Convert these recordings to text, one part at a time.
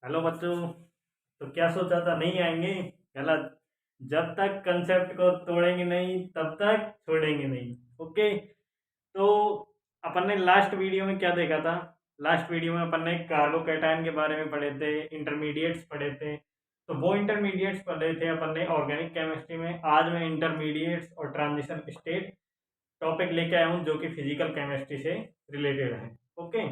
Hello बच्चों। तो क्या सोचा था नहीं आएंगे? गलत। जब तक कंसेप्ट को तोड़ेंगे नहीं तब तक छोड़ेंगे नहीं। ओके। तो अपन ने लास्ट वीडियो में क्या देखा था? लास्ट वीडियो में अपन ने कार्बोकैटायन के बारे में पढ़े थे, इंटरमीडिएट्स पढ़े थे। तो वो इंटरमीडिएट्स पढ़े थे अपन ने ऑर्गेनिक केमिस्ट्री में। आज मैं इंटरमीडिएट्स और ट्रांजिशन स्टेट टॉपिक लेके आया हूँ जो कि फिजिकल केमिस्ट्री से रिलेटेड है। ओके।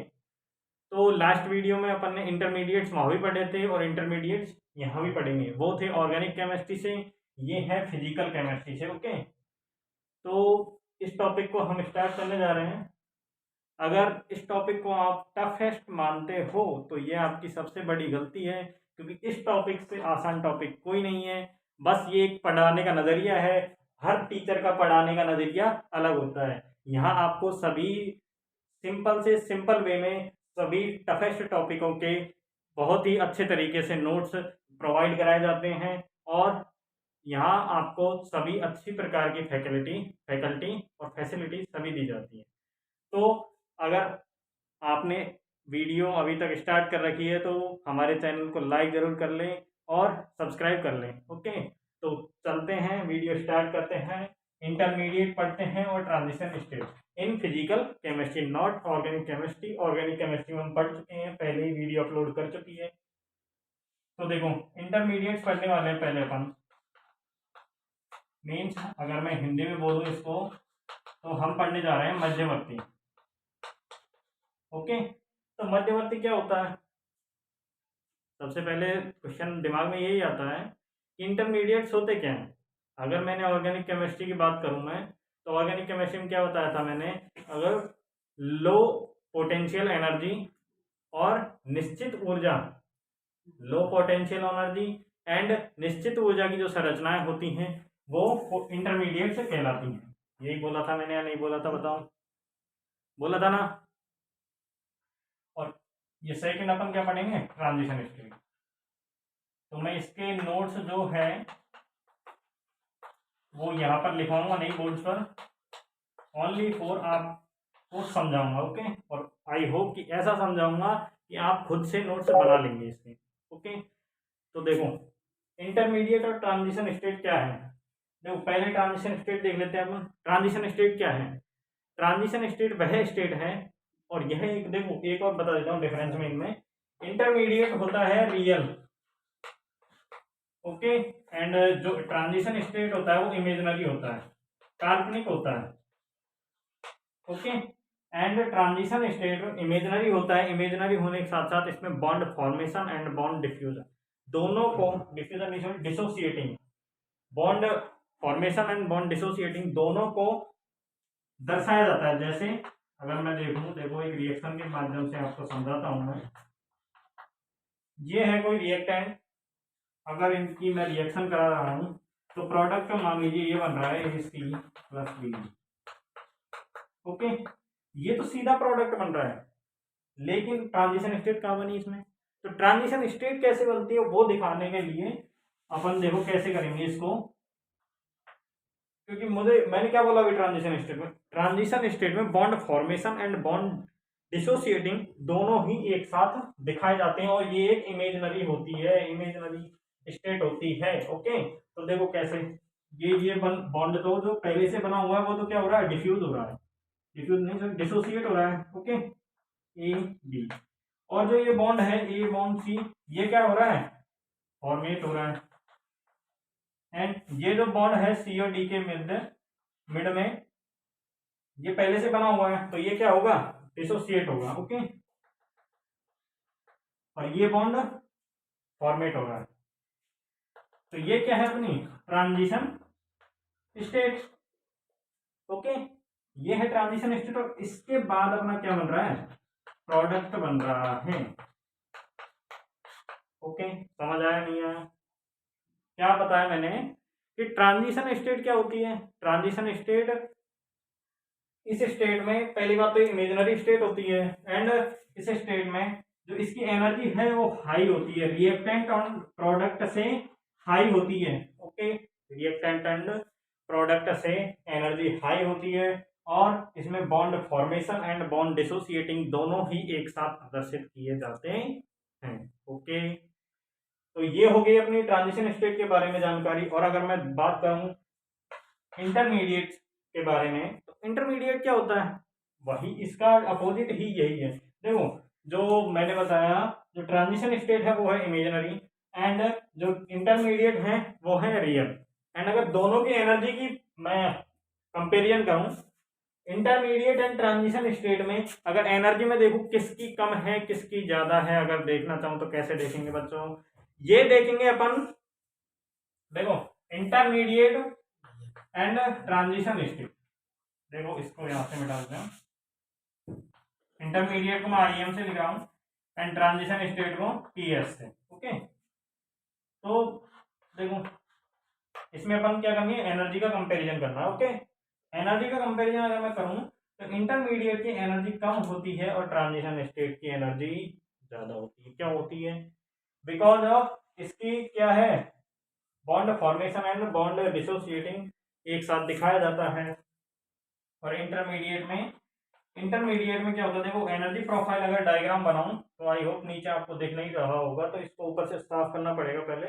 तो लास्ट वीडियो में अपन ने इंटरमीडिएट्स वहाँ भी पढ़े थे और इंटरमीडिएट्स यहाँ भी पढ़ेंगे। वो थे ऑर्गेनिक केमिस्ट्री से, ये है फिजिकल केमिस्ट्री से। ओके। तो इस टॉपिक को हम स्टार्ट करने जा रहे हैं। अगर इस टॉपिक को आप टफेस्ट मानते हो तो ये आपकी सबसे बड़ी गलती है, क्योंकि इस टॉपिक से आसान टॉपिक कोई नहीं है। बस ये एक पढ़ाने का नज़रिया है। हर टीचर का पढ़ाने का नज़रिया अलग होता है। यहाँ आपको सभी सिंपल से सिंपल वे में सभी टफेस्ट टॉपिकों के बहुत ही अच्छे तरीके से नोट्स प्रोवाइड कराए जाते हैं, और यहाँ आपको सभी अच्छी प्रकार की फैकल्टी और फैसिलिटी सभी दी जाती है। तो अगर आपने वीडियो अभी तक स्टार्ट कर रखी है तो हमारे चैनल को लाइक ज़रूर कर लें और सब्सक्राइब कर लें। ओके। तो चलते हैं, वीडियो स्टार्ट करते हैं। इंटरमीडिएट पढ़ते हैं और transition state in physical chemistry, not organic chemistry. Organic chemistry में हम पढ़ चुके हैं, पहले ही वीडियो अपलोड कर चुकी है। तो देखो, इंटरमीडिएट पढ़ने वाले हैं पहले अपन। मीन्स अगर मैं हिंदी में बोलूँ इसको तो हम पढ़ने जा रहे हैं मध्यवर्ती। ओके। तो मध्यवर्ती क्या होता है? सबसे पहले क्वेश्चन दिमाग में यही आता है कि इंटरमीडिएट्स होते क्या हैं। अगर मैंने ऑर्गेनिक केमिस्ट्री की बात करूं मैं, तो ऑर्गेनिक केमिस्ट्री में क्या बताया था मैंने? अगर लो पोटेंशियल एनर्जी और निश्चित ऊर्जा, लो पोटेंशियल एनर्जी एंड निश्चित ऊर्जा की जो संरचनाएं होती हैं वो इंटरमीडिएट से कहलाती हैं। यही बोला था मैंने या नहीं बोला था? बताओ, बोला था ना? और ये सेकंड अपन क्या पढ़ेंगे? Transition state. तो मैं इसके नोट्स जो है वो यहाँ पर लिखवाऊंगा नहीं बोर्ड पर, ओनली फॉर आपको समझाऊंगा। ओके। और आई होप कि ऐसा समझाऊंगा कि आप खुद से नोट्स बना लेंगे इसके। ओके। तो देखो, इंटरमीडिएट और ट्रांजिशन स्टेट क्या है। देखो, पहले ट्रांजिशन स्टेट देख लेते हैं अपन। ट्रांजिशन स्टेट क्या है? ट्रांजिशन स्टेट वह स्टेट है, और यह एक, देखो एक और बता देता हूँ डिफरेंस में इनमें। इंटरमीडिएट होता है रियल, ओके, एंड जो ट्रांजिशन स्टेट होता है वो इमेजिनरी होता है, काल्पनिक होता है। Okay. And transition state imaginary होता है, इमेजिनरी होने के साथ साथ इसमें bond formation and bond diffusion दोनों को, डिफ्यूजन नहीं, dissociating, bond formation and bond dissociating दोनों को दर्शाया जाता है। जैसे अगर मैं देखूं, देखो एक रिएक्शन के माध्यम से आपको समझाता हूं मैं। ये है कोई रिएक्टेंट, अगर इनकी मैं रिएक्शन करा रहा हूं तो प्रोडक्ट मान लीजिए ये बन रहा है AC प्लस बी। ओके। ये तो सीधा प्रोडक्ट बन रहा है, लेकिन ट्रांजिशन स्टेट कहाँ बनी इसमें? तो ट्रांजिशन स्टेट कैसे बनती है वो दिखाने के लिए अपन देखो कैसे करेंगे इसको। क्योंकि मैंने क्या बोला अभी? ट्रांजिशन स्टेट में bond formation and bond dissociating दोनों ही एक साथ दिखाए जाते हैं, और ये एक इमेजिनरी होती है, इमेजिनरी स्टेट होती है। ओके। तो देखो कैसे, ये बॉन्ड तो जो पहले से बना हुआ है वो तो क्या हो रहा है? डिफ्यूज हो रहा है, डिफ्यूज नहीं सर, डिसोसिएट हो रहा है। ओके। AB, और जो ये बॉन्ड है A बॉन्ड C, ये क्या हो रहा है? फॉर्मेट हो रहा है। एंड ये जो बॉन्ड है C और D के मिड में, ये पहले से बना हुआ है, तो ये क्या होगा? डिसोसिएट होगा। ओके। और ये बॉन्ड फॉर्मेट हो रहा है, तो ये क्या है? अपनी ट्रांजिशन स्टेट। ओके। ये है ट्रांजिशन स्टेट, और इसके बाद अपना क्या बन रहा है? प्रोडक्ट बन रहा है। ओके। समझ आया नहीं आया? क्या बताया मैंने कि ट्रांजिशन स्टेट क्या होती है? ट्रांजिशन स्टेट, इस स्टेट में पहली बात तो इमेजिनरी स्टेट होती है, एंड इस स्टेट में जो इसकी एनर्जी है वो हाई होती है, रिएक्टेंट और प्रोडक्ट से हाई होती है। ओके। रिएक्टेंट एंड प्रोडक्ट से एनर्जी हाई होती है, और इसमें bond formation and bond dissociating दोनों ही एक साथ प्रदर्शित किए जाते हैं। ओके। ओके, तो ये हो गई अपनी ट्रांजिशन स्टेट के बारे में जानकारी। और अगर मैं बात करूं इंटरमीडिएट के बारे में, तो इंटरमीडिएट क्या होता है, वही इसका अपोजिट ही यही है। देखो जो मैंने बताया, जो ट्रांजिशन स्टेट है वो है इमेजिनरी, एंड जो इंटरमीडिएट है वो है रियल। एंड अगर दोनों की एनर्जी की मैं कंपेरिजन करूं, इंटरमीडिएट एंड ट्रांजिशन स्टेट में अगर एनर्जी में देखूं किसकी कम है किसकी ज्यादा है, अगर देखना चाहूं तो कैसे देखेंगे बच्चों, ये देखेंगे अपन। देखो इंटरमीडिएट एंड ट्रांजिशन स्टेट, देखो इसको यहां से मिटा देते हैं। इंटरमीडिएट को मैं IM से लिख रहा हूं एंड ट्रांजिशन स्टेट को TS से। ओके, तो देखो इसमें अपन क्या करेंगे, एनर्जी का कंपैरिजन करना है। ओके, एनर्जी का कंपैरिजन अगर मैं करूं तो इंटरमीडिएट की एनर्जी कम होती है और ट्रांजिशन स्टेट की एनर्जी ज्यादा होती है। क्या होती है, बिकॉज ऑफ इसकी क्या है, bond formation and bond dissociating एक साथ दिखाया जाता है। और इंटरमीडिएट में क्या होता है, देखो एनर्जी प्रोफाइल अगर डायग्राम बनाऊं तो आई होप नीचे आपको दिख नहीं रहा होगा, तो इसको ऊपर से साफ करना पड़ेगा पहले।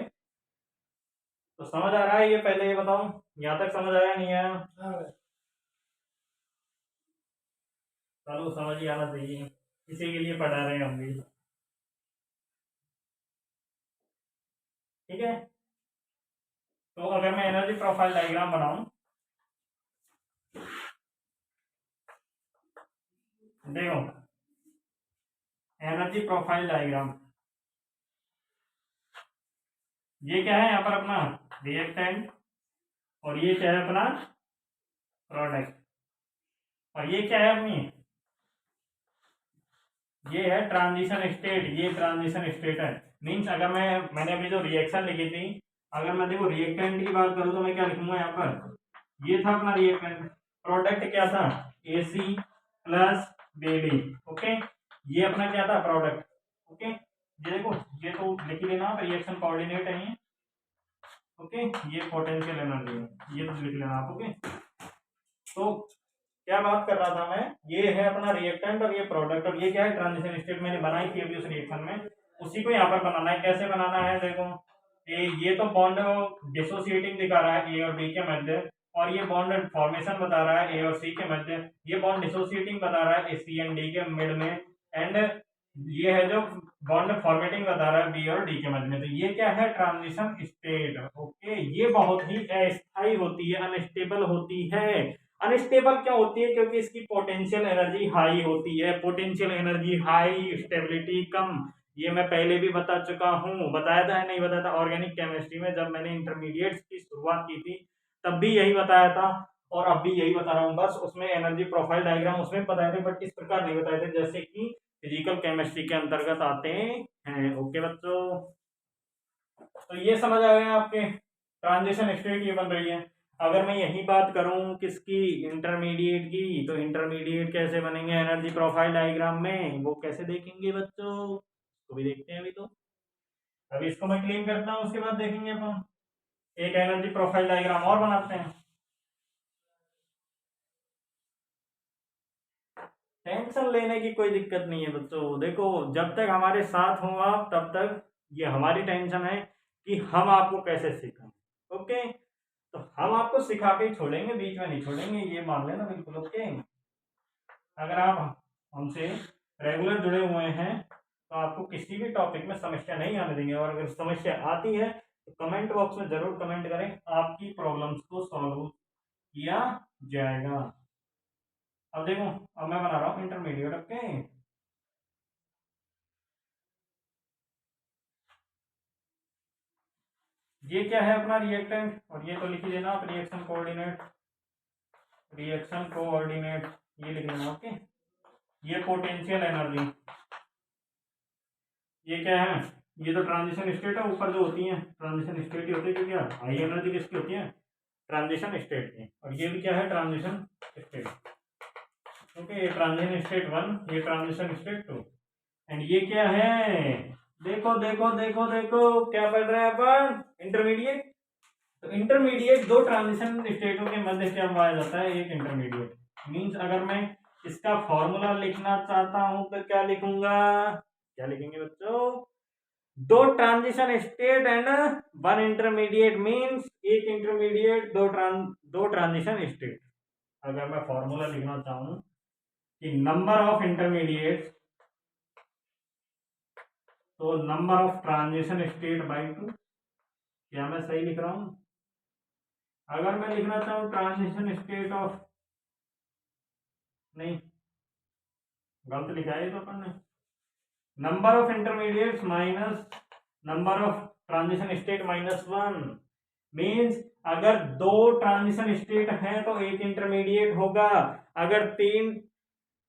तो समझ आ रहा है ये, पहले ये बताओ यहाँ तक समझ आया नहीं आया? चलो समझ ही आना चाहिए, इसी के लिए पढ़ा रहे हैं हम भी। ठीक है, तो अगर मैं एनर्जी प्रोफाइल डायग्राम बनाऊं, देखो एनर्जी प्रोफाइल डायग्राम, ये क्या है यहाँ पर अपना रिएक्टेंट, और ये क्या है अपना प्रोडक्ट, और ये क्या है अपनी, ये है ट्रांजिशन स्टेट। ये ट्रांजिशन स्टेट है, मींस अगर मैंने अभी जो रिएक्शन लिखी थी, अगर मैं देखो रिएक्टेंट की बात करूं तो मैं क्या लिखूंगा यहाँ पर, ये था अपना रिएक्टेंट, प्रोडक्ट क्या था AC प्लस BD। ओके, ये अपना क्या था प्रोडक्ट। ओके, ये देखो ये तो लिख ही लेना, रिएक्शन कोऑर्डिनेट है ये। ओके, ये पोटेंशियल एनर्जी है, ये तो लिख लेना आप। ओके, तो क्या बात कर रहा था मैं, ये है अपना रिएक्टेंट और ये प्रोडक्ट, और ये क्या है ट्रांजिशन स्टेट मैंने बनाई थी अभी उस रिएक्शन में, उसी को यहाँ पर बनाना है। कैसे बनाना है, देखो ये तो बॉन्ड डिसोसिएटिंग दिखा रहा है A और B के मध्य, और ये बॉन्ड फॉर्मेशन बता रहा है A और C के मध्य, ये बॉन्ड डिसोसिएटिंग बता रहा है C एंड D के मिड में, एंड ये है जो बॉन्ड फॉर्मेटिंग बता रहा है B और D के मध्य में। तो ये क्या है ट्रांजिशन स्टेट। ओके, ये बहुत ही अस्थायी होती है, अनस्टेबल होती है। अनस्टेबल क्या होती है, क्योंकि इसकी पोटेंशियल एनर्जी हाई होती है। पोटेंशियल एनर्जी हाई, स्टेबिलिटी कम, ये मैं पहले भी बता चुका हूँ। बताया था नहीं बताया था, ऑर्गेनिक केमिस्ट्री में जब मैंने इंटरमीडिएट की शुरुआत की थी तब भी यही बताया था, और अब भी यही बता रहा हूँ। बस उसमें एनर्जी प्रोफाइल डायग्राम उसमें बताए थे, बट इस प्रकार नहीं बताए थे जैसे कि फिजिकल केमिस्ट्री के अंतर्गत आते हैं। ओके बच्चों, तो ये समझ आ गया आपके, ट्रांजिशन स्टेट ये बन रही है। अगर मैं यही बात करूं किसकी, इंटरमीडिएट की, तो इंटरमीडिएट कैसे बनेंगे एनर्जी प्रोफाइल डायग्राम में, वो कैसे देखेंगे बच्चों, तो भी देखते हैं अभी। तो अभी इसको मैं क्लीन करता हूं, उसके बाद देखेंगे अपन एक एनर्जी प्रोफाइल डायग्राम और बनाते हैं। टेंशन लेने की कोई दिक्कत नहीं है बच्चों, देखो जब तक हमारे साथ हो आप तब तक ये हमारी टेंशन है कि हम आपको कैसे सिखाएं। ओके, तो हम आपको सिखा के ही छोड़ेंगे, बीच में नहीं छोड़ेंगे, ये मान लेना बिल्कुल। ओके, अगर आप हमसे रेगुलर जुड़े हुए हैं तो आपको किसी भी टॉपिक में समस्या नहीं आने देंगे, और अगर समस्या आती है तो कमेंट बॉक्स में जरूर कमेंट करें, आपकी प्रॉब्लम्स को सॉल्व किया जाएगा। अब देखो, अब मैं बना रहा हूँ इंटरमीडिएट। ओके, ये क्या है अपना रिएक्टेंट, और ये तो लिख ही देना आप, रिएक्शन कोऑर्डिनेट, रिएक्शन कोऑर्डिनेट ये लिख लेना। ओके, ये पोटेंशियल एनर्जी, ये क्या है, ये तो ट्रांजिशन स्टेट है, ऊपर जो होती है ट्रांजिशन स्टेट ही होती है, क्योंकि हाई एनर्जी किसकी होती है ट्रांजिशन स्टेट की, और ये भी क्या है ट्रांजिशन स्टेट। ओके, ये ट्रांजिशन स्टेट 1, ये ट्रांजिशन स्टेट 2, एंड ये क्या है, देखो देखो देखो देखो क्या पढ़ रहे हैं अपन, इंटरमीडिएट। तो इंटरमीडिएट दो ट्रांजिशन स्टेटों के मध्य क्या पाया जाता है, एक इंटरमीडिएट। मींस अगर मैं इसका फॉर्मूला लिखना चाहता हूं तो क्या लिखूंगा, क्या लिखेंगे बच्चों, दो transition state and one intermediate means एक इंटरमीडिएट दो ट्रांजिशन स्टेट। अगर मैं फॉर्मूला लिखना चाहूं कि नंबर ऑफ इंटरमीडिएट, तो number of transition state by 2। क्या मैं सही लिख रहा हूं? अगर मैं लिखना चाहूं ट्रांजिशन स्टेट ऑफ, नहीं गलत लिखा है तो अपन ने, number of intermediates minus number of transition state minus 1 means अगर दो ट्रांजिशन स्टेट हैं तो एक इंटरमीडिएट होगा, अगर तीन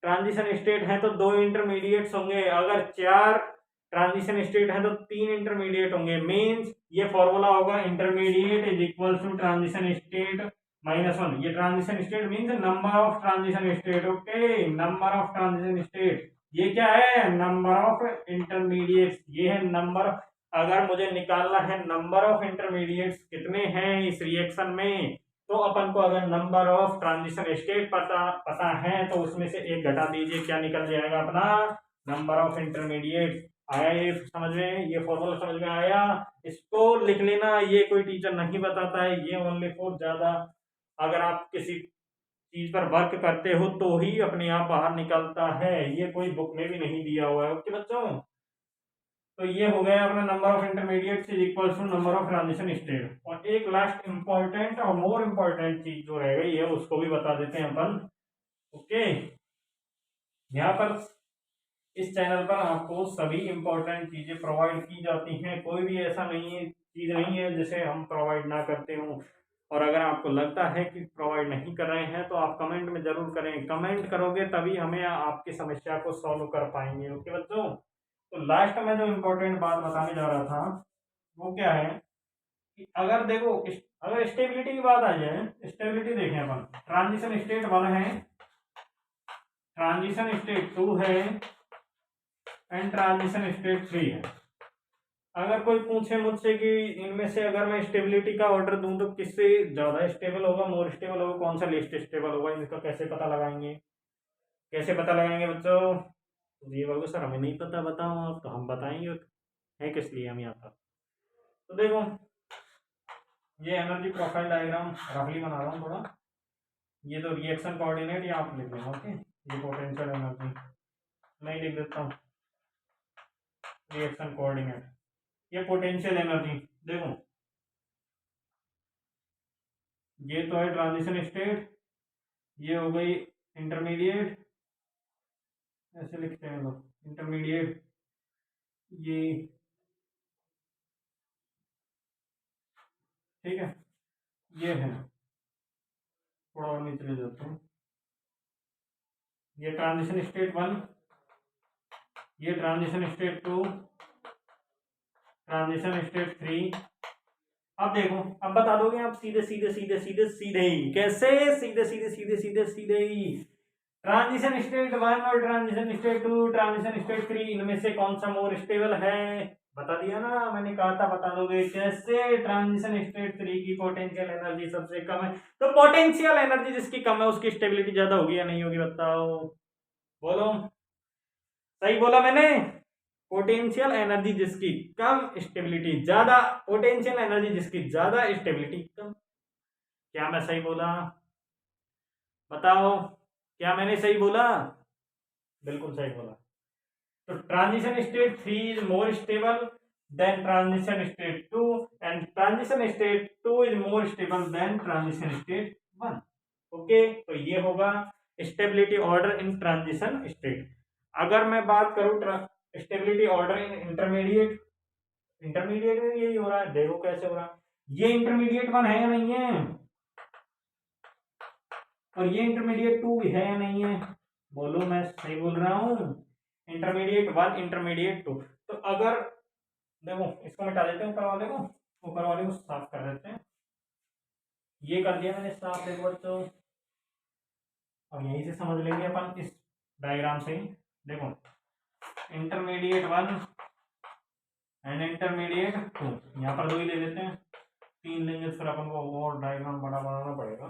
ट्रांजिशन स्टेट है तो दो इंटरमीडिएट्स होंगे, अगर चार ट्रांजिशन स्टेट है तो तीन इंटरमीडिएट होंगे। मींस ये फॉर्मूला होगा intermediate is equal to transition state minus 1। ये transition state means number of transition state. Okay, number of transition state, ये क्या है? नंबर ऑफ इंटरमीडिएट्स, ये है नंबर। अगर मुझे निकालना है नंबर ऑफ इंटरमीडिएट्स कितने हैं इस रिएक्शन में, तो अपन को अगर नंबर ऑफ ट्रांजिशन स्टेट पता है तो उसमें से एक घटा दीजिए, क्या निकल जाएगा अपना? Number of intermediate. आया ये समझ में? ये फॉर्मूला समझ में आया? इसको लिख लेना, ये कोई टीचर नहीं बताता है, ये ओनली फॉर ज्यादा अगर आप किसी चीज पर वर्क करते हो तो ही अपने आप बाहर निकलता है, ये कोई बुक में भी नहीं दिया हुआ है। ओके बच्चों, तो ये हो गया अपना number of intermediate is equal to number of transition state. और एक लास्ट इंपॉर्टेंट और मोर इंपॉर्टेंट चीज जो रह गई है उसको भी बता देते हैं अपन। ओके, यहाँ पर इस चैनल पर आपको सभी इंपॉर्टेंट चीजें प्रोवाइड की जाती हैं, कोई भी ऐसा नहीं है चीज नहीं है जिसे हम प्रोवाइड ना करते हों। और अगर आपको लगता है कि प्रोवाइड नहीं कर रहे हैं तो आप कमेंट में जरूर करें, कमेंट करोगे तभी हमें आपकी समस्या को सॉल्व कर पाएंगे। ओके बच्चों, तो लास्ट में जो इम्पोर्टेंट बात बताने जा रहा था वो क्या है कि अगर देखो अगर स्टेबिलिटी की बात आ जाए, स्टेबिलिटी देखें अपन, ट्रांजिशन स्टेट 1 है, ट्रांजिशन स्टेट 2 है एंड ट्रांजिशन स्टेट 3 है। अगर कोई पूछे मुझसे कि इनमें से अगर मैं स्टेबिलिटी का ऑर्डर दूं तो किससे ज्यादा स्टेबल होगा, मोर स्टेबल होगा, कौन सा लेस्ट स्टेबल होगा, इसका कैसे पता लगाएंगे? कैसे पता लगाएंगे बच्चों? तो ये बोलोगे सर हमें नहीं पता, बताओ आप। तो हम बताएंगे, है किस लिए हम यहाँ पर। तो देखो ये एनर्जी प्रोफाइल डायग्राम रफली बना रहा हूँ थोड़ा, ये तो रिएक्शन कोऑर्डिनेट यहाँ आप लिख लेना। ओके, ये पोटेंशियल एनर्जी मैं लिख देता हूँ, रिएक्शन कोऑर्डिनेट, ये पोटेंशियल एनर्जी। देखो ये तो है ट्रांजिशन स्टेट, ये हो गई इंटरमीडिएट, ऐसे लिखते हैं लोग इंटरमीडिएट, ये ठीक है, ये है, थोड़ा और नीचे ले जाते हैं, ये ट्रांजिशन स्टेट 1, ये ट्रांजिशन स्टेट 2, ट्रांजिशन स्टेट 3। अब देखो, अब बता दोगे आप सीधे सीधे सीधे सीधे सीधे ही, कैसे? सीधे सीधे सीधे सीधे सीधे ही ट्रांजिशन स्टेट 1 और ट्रांजिशन स्टेट 2, ट्रांजिशन स्टेट 3, इनमें से कौन सा मोर स्टेबल है? बता दिया ना, मैंने कहा था बता दोगे। कैसे? ट्रांजिशन स्टेट 3 की पोटेंशियल एनर्जी सबसे कम है, तो पोटेंशियल एनर्जी जिसकी कम है उसकी स्टेबिलिटी ज्यादा होगी या नहीं होगी, बताओ? बोलो, सही बोला मैंने? पोटेंशियल एनर्जी जिसकी कम स्टेबिलिटी ज्यादा, पोटेंशियल एनर्जी जिसकी ज्यादा स्टेबिलिटी कम। क्या मैं सही बोला? बताओ, क्या मैंने सही बोला? बिल्कुल सही बोला। तो transition state 3 is more stable then transition state 2 and transition state 2 is more stable then transition state 1। Okay, तो ये होगा stability order in transition state. अगर मैं बात करूं stability order in intermediate, intermediate में यही हो रहा है, देखो कैसे हो रहा है। ये इंटरमीडिएट 1 है या नहीं है, और ये इंटरमीडिएट 2 है या नहीं है? बोलो, मैं सही बोल रहा हूँ? Intermediate 1, intermediate 2। तो अगर देखो इसको मिटा देते हैं, ऊपर वाले को, ऊपर वाले को साफ कर देते हैं। ये कर दिया मैंने साफ, देखो बच्चों, और यहीं से समझ लेंगे अपन इस डायग्राम से ही। देखो इंटरमीडिएट 1 एंड इंटरमीडिएट 2, यहाँ पर 2 ही ले लेते हैं, 3 लेंगे फिर अपन को और डायग्राम बड़ा बनाना पड़ेगा।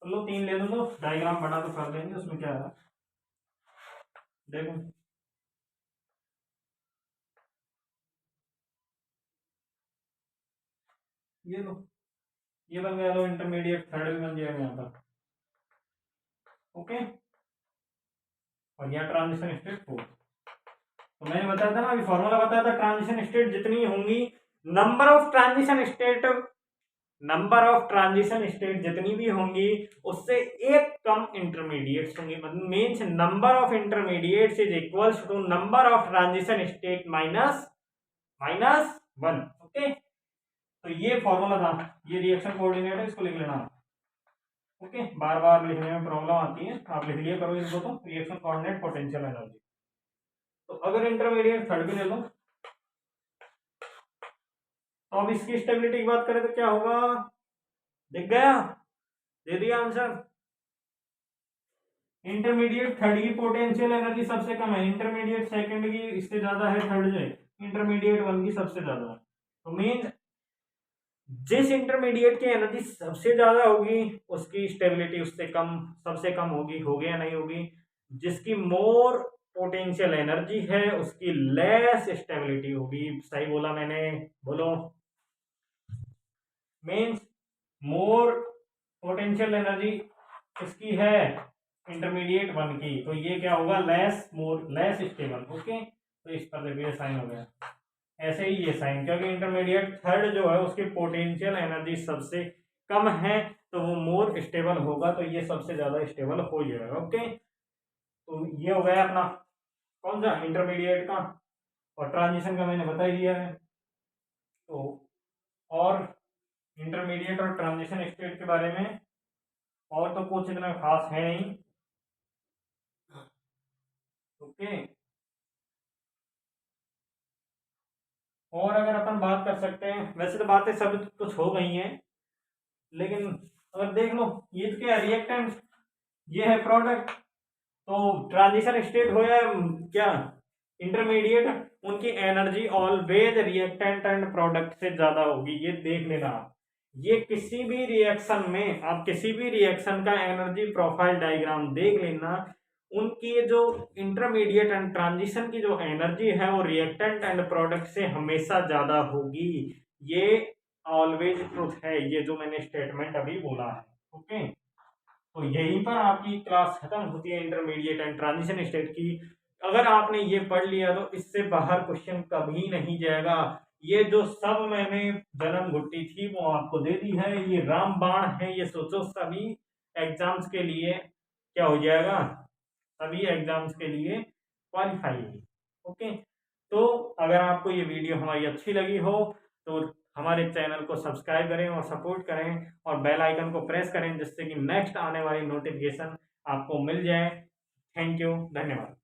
तो लो 3 ले दो, तो डायग्राम बड़ा तो कर देंगे, उसमें क्या है। देखो ये लो, ये बन गया, लो इंटरमीडिएट थर्ड भी बन जाएगा यहाँ पर। ओके, और यहाँ ट्रांजिशन स्टेट फोर्थ। तो मैंने बताया था ना, अभी फॉर्मूला बताया था, ट्रांजिशन स्टेट जितनी होंगी, नंबर ऑफ ट्रांजिशन स्टेट जितनी भी होंगी उससे एक कम इंटरमीडिएट्स होंगी। मतलब means number of intermediates is equals to number of transition state minus 1। Okay, तो ये फॉर्मूला था, ये रिएक्शन कोऑर्डिनेट है, इसको लिख लेना। ओके, बार बार लिखने में प्रॉब्लम आती है, आप लिख लिया करो इसको। तो रिएक्शन कोऑर्डिनेट पोटेंशियल एनर्जी। तो अगर इंटरमीडिएट थर्ड भी ले लो, तो अब इसकी स्टेबिलिटी की बात करें तो क्या होगा, दिख गया, दे दिया आंसर। इंटरमीडिएट थर्ड की पोटेंशियल एनर्जी सबसे कम है, इंटरमीडिएट सेकंड की इससे ज्यादा है, थर्ड जो है इंटरमीडिएट वन की सबसे ज्यादा है। तो मीन जिस इंटरमीडिएट की एनर्जी सबसे ज्यादा होगी उसकी स्टेबिलिटी उससे कम, सबसे कम होगी, हो गया नहीं होगी। जिसकी मोर पोटेंशियल एनर्जी है उसकी लेस स्टेबिलिटी होगी। सही बोला मैंने, बोलो। मीन्स मोर पोटेंशियल एनर्जी किसकी है, इंटरमीडिएट वन की, तो ये क्या होगा, लेस स्टेबल। ओके, तो इस पर देखिए साइन हो गया, ऐसे ही ये साइन, क्योंकि इंटरमीडिएट थर्ड जो है उसकी पोटेंशियल एनर्जी सबसे कम है, तो वो मोर स्टेबल होगा, तो ये सबसे ज्यादा स्टेबल हो जाएगा। ओके, तो ये हो गया अपना कौन सा, इंटरमीडिएट का, और ट्रांजिशन का मैंने बता ही दिया है। तो और इंटरमीडिएट और ट्रांजिशन स्टेट के बारे में और तो कुछ इतना खास है नहीं। ओके, और अगर अपन बात कर सकते हैं, वैसे तो बातें सब कुछ हो गई हैं, लेकिन अगर देख लो, ये तो क्या है, रिएक्टेंट, ये है प्रोडक्ट। तो ट्रांजिशन स्टेट हो या क्या इंटरमीडिएट, उनकी energy always reactant and product से ज्यादा होगी, ये देख लेना आप। ये किसी भी रिएक्शन में, आप किसी भी रिएक्शन का एनर्जी प्रोफाइल डायग्राम देख लेना, उनकी जो इंटरमीडिएट एंड ट्रांजिशन की जो एनर्जी है वो रिएक्टेंट एंड प्रोडक्ट से हमेशा ज्यादा होगी। ये ऑलवेज ट्रुथ है, ये जो मैंने स्टेटमेंट अभी बोला है। ओके, तो यहीं पर आपकी क्लास खत्म होती है इंटरमीडिएट एंड ट्रांजिशन स्टेट की। अगर आपने ये पढ़ लिया तो इससे बाहर क्वेश्चन कभी नहीं जाएगा। ये जो सब मैंने जन्म घुट्टी थी वो आपको दे दी है, ये रामबाण है, ये सोचो सभी एग्जाम्स के लिए क्या हो जाएगा, सभी एग्जाम्स के लिए क्वालिफाई है। ओके, तो अगर आपको ये वीडियो हमारी अच्छी लगी हो तो हमारे चैनल को सब्सक्राइब करें और सपोर्ट करें, और बेल आइकन को प्रेस करें जिससे कि नेक्स्ट आने वाली नोटिफिकेशन आपको मिल जाए। थैंक यू, धन्यवाद।